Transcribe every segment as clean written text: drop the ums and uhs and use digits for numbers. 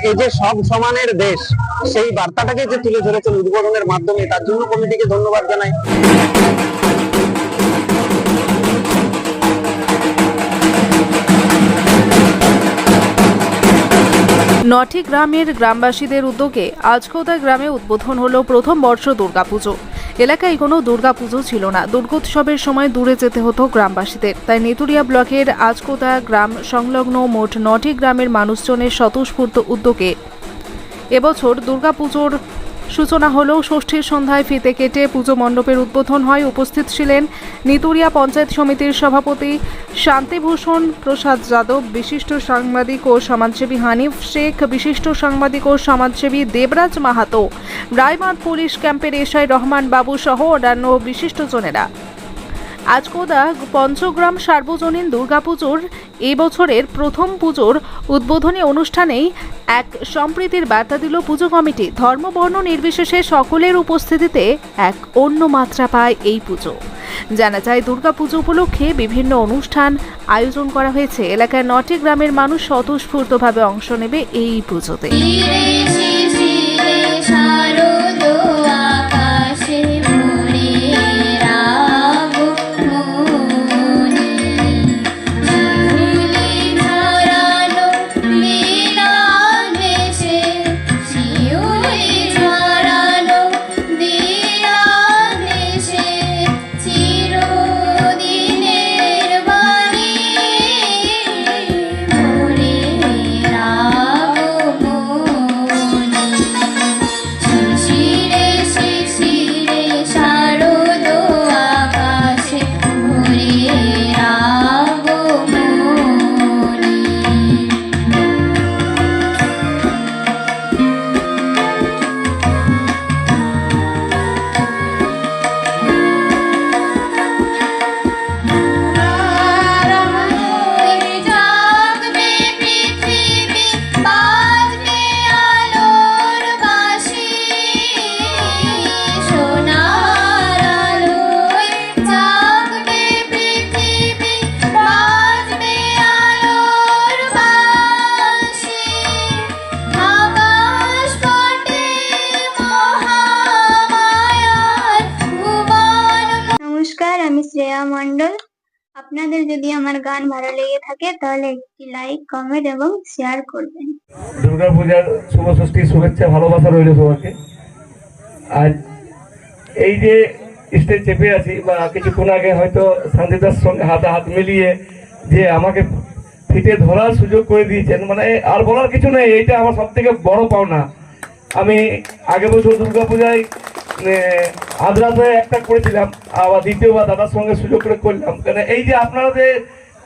এই যে সব সমানের দেশ, সেই বার্তাটাকে যে তুলে ধরেছেন উদ্বোধনের মাধ্যমে, তার জন্য কমিটিকে ধন্যবাদ জানাই। নটি গ্রামের গ্রামবাসীদের উদ্যোগে আজকোদা গ্রামে উদ্বোধন হলো প্রথম বর্ষ দুর্গাপুজো। এলাকায় কোনো দুর্গাপুজো ছিল না। দুর্গোৎসবের সময় দূরে যেতে হতো গ্রামবাসীদের। তাই নেতুরিয়া ব্লকের আজকোদা গ্রাম সংলগ্ন মোট 9টি গ্রামের মানুষজনের স্বতঃস্ফূর্ত উদ্যোগে এবছর দুর্গাপুজোর সূচনা হলো। ষষ্ঠীর সন্ধ্যায় ফিতে কেটে পুজো মণ্ডপের উদ্বোধন হয়। উপস্থিত ছিলেন নেতুরিয়া পঞ্চায়েত সমিতির সভাপতি শান্তিভূষণ প্রসাদ যাদব, বিশিষ্ট সাংবাদিক ও সমাজসেবী হানিফ শেখ, বিশিষ্ট সাংবাদিক ও সমাজসেবী দেবরাজ মাহাতো, রায়মাঠ পুলিশ ক্যাম্পের এসআই রহমান বাবু সহ অন্যান্য বিশিষ্টজনেরা। আজকোদা পঞ্চগ্রাম সার্বজনীন দুর্গাপুজোর এই বছরের প্রথম পুজোর উদ্বোধনী অনুষ্ঠানেই এক সম্প্রীতির বার্তা দিল পুজো কমিটি। ধর্ম বর্ণ নির্বিশেষে সকলের উপস্থিতিতে এক অন্য মাত্রা পায় এই পুজো। জানা যায়, দুর্গাপুজো উপলক্ষে বিভিন্ন অনুষ্ঠান আয়োজন করা হয়েছে। এলাকার 9টি গ্রামের মানুষ স্বতঃস্ফূর্তভাবে অংশ নেবে এই পুজোতে। আমি শ্রেয়া মণ্ডল। আপনাদের যদি আমার গান ভালো লেগে থাকে তাহলে একটি লাইক, কমেন্ট এবং শেয়ার করবেন। দুর্গাপূজার শুভ ষষ্ঠীর শুভেচ্ছা, ভালোবাসা রইল সবাইকে। আর এই যে স্টেজ চেপে আছি, বা কিছুক্ষণ আগে হয়তো শান্তিদার সঙ্গে হাতে হাত মিলিয়ে যে আমাকে ফিতে ধরার সুযোগ করে দিয়েছেন, মানে আর বলার কিছু নেই। এইটা আমার সব থেকে বড় পাওনা। আমি আগে বছর দুর্গাপূজায় আদ্রাতে একটা করেছিলাম, আবার দ্বিতীয়বার দাদার সঙ্গে সুযোগ করে করলাম। কারণ এই যে আপনারা যে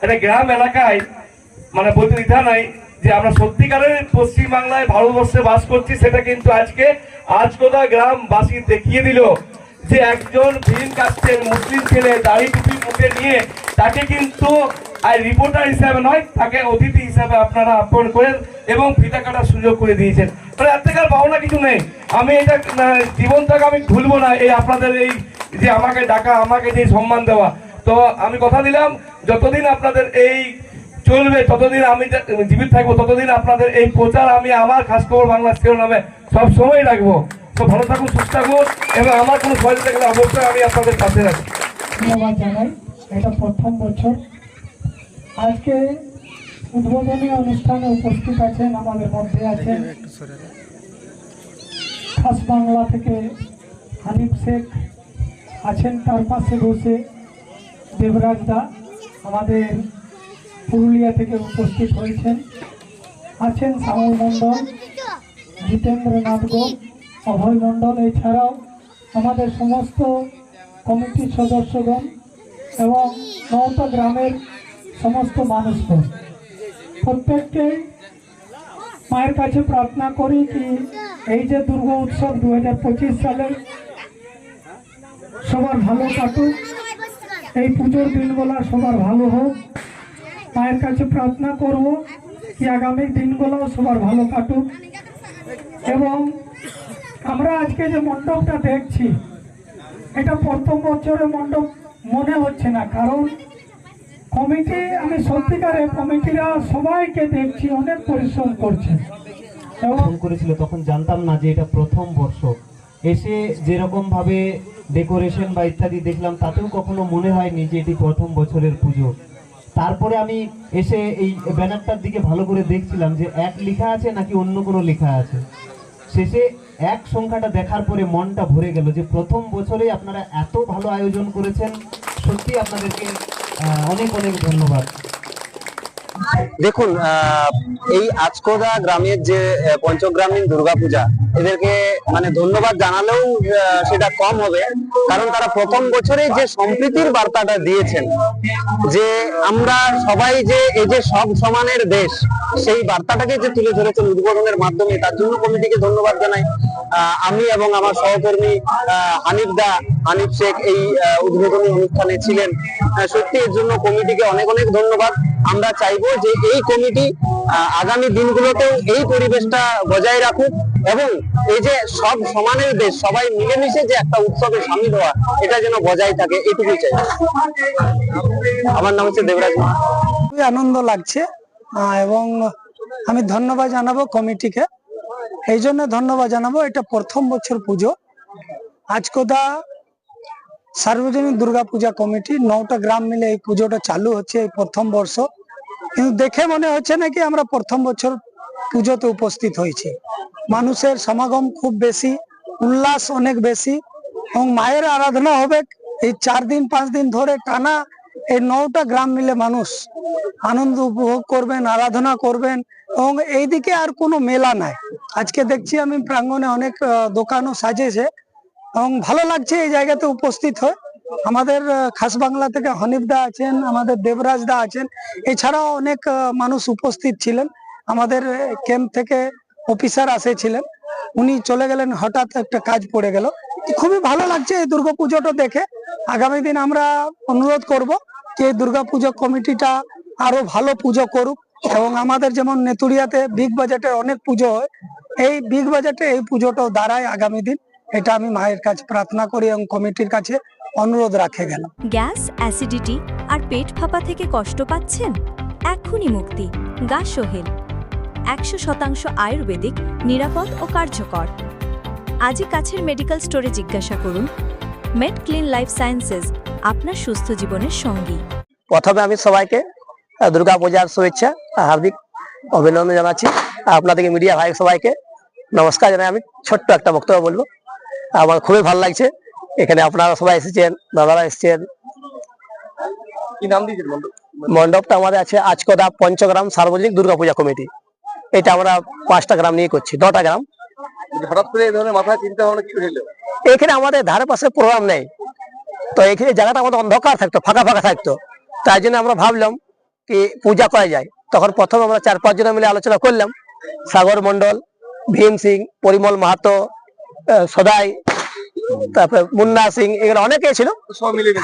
একটা গ্রাম এলাকায়, মানে বলতে দ্বিধা নাই যে আমরা সত্যিকারের পশ্চিমবাংলায় ভারতবর্ষে বাস করছি, সেটা কিন্তু আজকে আজকোদা গ্রামবাসী দেখিয়ে দিল যে একজন ভিন কাস্টের মুসলিম ছেলে দাড়ি টুপি মুখে নিয়ে তাকে কিন্তু আর রিপোর্টার হিসাবে নয়, তাকে অতিথি হিসাবে আপনারা আপন করেন এবং ফিতা কাটার সুযোগ করে দিয়েছেন। মানে এর থেকে পাওনা কিছু নেই। আমি এটা জীবনটাকে আমি ভুলবো না, এই আপনাদের এই যে আমাকে ডাকা, আমাকে যে সম্মান দেওয়া। তো আমি কথা দিলাম, যতদিন আপনাদের এই চলবে, ততদিন আমি জীবিত থাকবো, ততদিন আপনাদের এই প্রচার আমি আমার খাস খবর বাংলা শিরোনামে সব সময় রাখবো। তো ভালো থাকুন, সুস্থ থাকুন, এবং আমার কোনো সহযোগিতা থাকলে অবশ্যই আমি আপনাদের পাশে রাখবো। ধন্যবাদ জানাই। এটা প্রথম বছর। আজকে উদ্বোধনী অনুষ্ঠানে উপস্থিত আছেন, আমাদের মধ্যে আছেন খাস বাংলা থেকে হানিফ শেখ আছেন, তার পাশে বসে দেবরাজ দা আমাদের পুরুলিয়া থেকে উপস্থিত হয়েছেন, আছেন শ্যামল মণ্ডল, জিতেন্দ্রনাথ গোপ, অভয় মণ্ডল, এছাড়াও আমাদের সমস্ত কমিটির সদস্যগণ এবং 9টা গ্রামের সমস্ত মানুষগণ। প্রত্যেককে মায়ের কাছে প্রার্থনা করি কি এই যে দুর্গা উৎসব 2025 সালে সবার ভালো কাটুক, এই পুজোর দিনগুলো সবার ভালো হোক। মায়ের কাছে প্রার্থনা করব কি আগামী দিনগুলোও সবার ভালো কাটুক। এবং আমরা আজকে যে মণ্ডপটা দেখছি, এটা প্রথম বছরের মণ্ডপ মনে হচ্ছে না, কারণ কমিটি, আমি সত্যিকারে কমিটিরা সবাইকে দেখছি অনেক পরিশ্রম করছে। ফোন করেছিল তখন জানতাম না যে এটা প্রথম বর্ষ। এসে যেরকম ভাবে ডেকোরেশন বা ইত্যাদি দেখলাম তাতেও কখনো মনে হয়নি যে এটি প্রথম বছরের পুজো। তারপরে আমি এসে এই ব্যানারটার দিকে ভালো করে দেখছিলাম যে 1 লেখা আছে নাকি অন্য কোনো লেখা আছে। শেষে 1 সংখ্যাটা দেখার পরে মনটা ভরে গেল যে প্রথম বছরে আপনারা এত ভালো আয়োজন করেছেন, সত্যি আপনাদেরকে অনেক অনেক ধন্যবাদ। দেখুন, এই আজকোদা গ্রামের যে পঞ্চগ্রামীণ দুর্গাপূজা, এদেরকে মানে ধন্যবাদ জানালেও সেটা কম হবে, কারণ তারা প্রথম বছরে যে সম্প্রীতির বার্তাটা দিয়েছেন, যে আমরা সবাই যে এই যে সব সমানের দেশ, সেই বার্তাটাকে যে তুলে ধরেছেন উদ্বোধনের মাধ্যমে, তার জন্য কমিটিকে ধন্যবাদ জানাই। আমি এবং আমার সহকর্মী হানিফ শেখ এই উদ্বোধনী অনুষ্ঠানে ছিলেন। সত্যি এর জন্য কমিটিকে অনেক অনেক ধন্যবাদ। আমরা চাইবো যে এই কমিটি আগামী দিনগুলোতেও এই পরিবেশটা বজায় রাখুক এবং এই যে সব সমানের দেশ, সবাই মিলেমিশে যে একটা উৎসবে সামিল হওয়া, এটা যেন বজায় থাকে, এটুকুই চাই। আমার নাম হচ্ছে দেবরাজ। খুবই আনন্দ লাগছে এবং আমি ধন্যবাদ জানাবো কমিটিকে। এই জন্য ধন্যবাদ জানাবো, এটা প্রথম বছর পুজো। আজকোদা সার্বজনীন দুর্গাপূজা কমিটি 9টা গ্রাম মিলে এই পুজোটা চালু হচ্ছে, এই প্রথম বর্ষ। কিন্তু দেখে মনে হচ্ছে নাকি আমরা প্রথম বছর পুজোতে উপস্থিত হয়েছি। মানুষের সমাগম খুব বেশি, উল্লাস অনেক বেশি এবং মায়ের আরাধনা হবে এই 4 দিন 5 দিন ধরে টানা। এই 9টা গ্রাম মিলে মানুষ আনন্দ উপভোগ করবেন, আরাধনা করবেন এবং এইদিকে আর কোনো মেলা নাই। আজকে দেখছি আমি প্রাঙ্গণে অনেক দোকানও সাজেছে এবং ভালো লাগছে এই জায়গাতে উপস্থিত হয়ে। আমাদের খাস বাংলা থেকে হানিফ দা আছেন, আমাদের দেবরাজ দা আছেন, এছাড়াও অনেক মানুষ উপস্থিত ছিলেন। আমাদের ক্যাম্প থেকে অফিসার আসেছিলেন, উনি চলে গেলেন, হঠাৎ একটা কাজ পড়ে গেল। খুবই ভালো লাগছে এই দুর্গাপুজোটা দেখে। আগামী দিন আমরা অনুরোধ করব যে এই দুর্গাপুজো কমিটিটা আরো ভালো পুজো করুক এবং আমাদের যেমন নেতুড়িয়াতে বিগ বাজেটে অনেক পুজো হয়, এই বিগ বাজেটে এই পুজোটাও দাঁড়ায় আগামী দিন, এটা আমি মায়ের কাছে প্রার্থনা করি এবং কমিটির কাছে অনুরোধ রাখে গেল। গ্যাস, অ্যাসিডিটি আর পেট ফাঁপা থেকে কষ্ট পাচ্ছেন? এক্ষুনি মুক্তি গাসোহেল। 100% আয়ুর্বেদিক, নিরাপদ ও কার্যকর। আজই কাছের মেডিকেল স্টোরে জিজ্ঞাসা করুন। মেড ক্লিন লাইফ সায়েন্সেস, আপনার সুস্থ জীবনের সঙ্গী। প্রথমে আমি সবাইকে দুর্গাপূজার শুভেচ্ছা হার্দিক অভিনন্দন জানাচ্ছি। আপনাদেরকে মিডিয়া ভাই সবাইকে নমস্কার জানাই। আমি ছোট্ট একটা বক্তব্য বলবো। আমার খুবই ভালো লাগছে এখানে আপনারা সবাই এসেছেন, দাদারা এসেছেন। কি নাম দিয়েছেন মণ্ডপটা? আমাদের আছে আজকোদা পঞ্চগ্রাম সার্বজনীন দুর্গাপূজা কমিটি। এটা আমরা 5টা গ্রাম নিয়ে করছি, 2টা গ্রাম। হঠাৎ করে এই ধরনের মাথায় চিন্তা ভাবনা কি হলো? এখানে আমাদের ধারে পাশে প্রোগ্রাম নেই, তো এখানে জায়গাটা আমাদের অন্ধকার থাকতো, ফাঁকা ফাঁকা থাকতো, তাই জন্য আমরা ভাবলাম কি পূজা করা যায়। তখন প্রথম আমরা 4-5 জন মিলে আলোচনা করলাম। সাগর মন্ডল, ভীম সিং, পরিমল মাহাতো, সদাই, তারপরে মুন্না সিং, এগুলো অনেকে ছিল।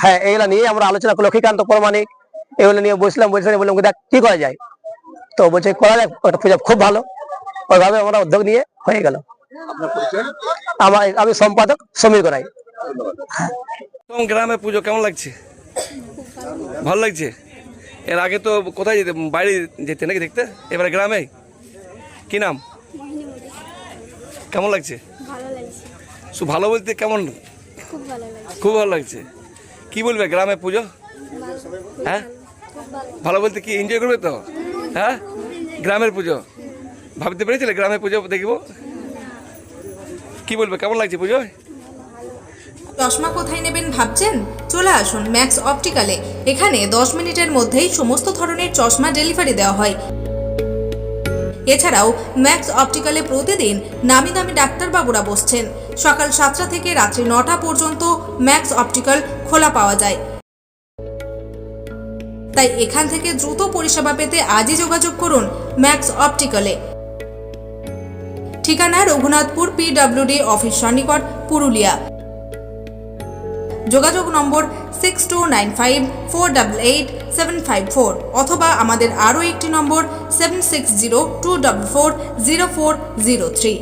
হ্যাঁ, এগুলো নিয়ে আমরা আলোচনা করলাম। লক্ষ্মীকান্ত প্রমাণিক, এগুলো নিয়ে বললাম দেখ কি করা যায়। তো বলছে করা যায়, ওটা পূজা খুব ভালো। ওইভাবে আমরা উদ্যোগ নিয়ে হয়ে গেল। আমি সম্পাদক সমীর গড়াই। গ্রামে পুজো কেমন লাগছে? ভালো লাগছে। এর আগে তো কোথায় যেতে, বাইরে যেতে নাকি দেখতে, এবারে গ্রামে। কি নাম? কেমন লাগছে? ভালো বলতে কেমন? খুব ভালো লাগছে। কি বলবে গ্রামে পুজো? হ্যাঁ, ভালো বলতে কি এনজয় করবে তো? হ্যাঁ, গ্রামের পুজো ভাবতে পেরেছিলে গ্রামের পুজো দেখবো? কি বলবে, কেমন লাগছে পুজো? চশমা কোথায় নেবেন ভাবছেন? চলে আসুন ম্যাক্স অপটিক্যালে। এখানে 10 মিনিটের মধ্যেই সমস্ত ধরনের চশমা ডেলিভারি দেওয়া হয়। এছাড়াও ম্যাক্স অপটিক্যালে প্রতিদিন নামি দামি ডাক্তারবাবুরা বসছেন। সকাল 7টা থেকে রাত্রি 9টা পর্যন্ত ম্যাক্স অপটিক্যাল খোলা পাওয়া যায়। তাই এখান থেকে দ্রুত পরিষেবা পেতে আজই যোগাযোগ করুন ম্যাক্স অপটিক্যালে। ঠিকানা রঘুনাথপুর PWD অফিস সন্নিকট, পুরুলিয়া। যোগাযোগ নম্বর 6295488754 অথবা আমাদের আরও একটি নম্বর 7602440403।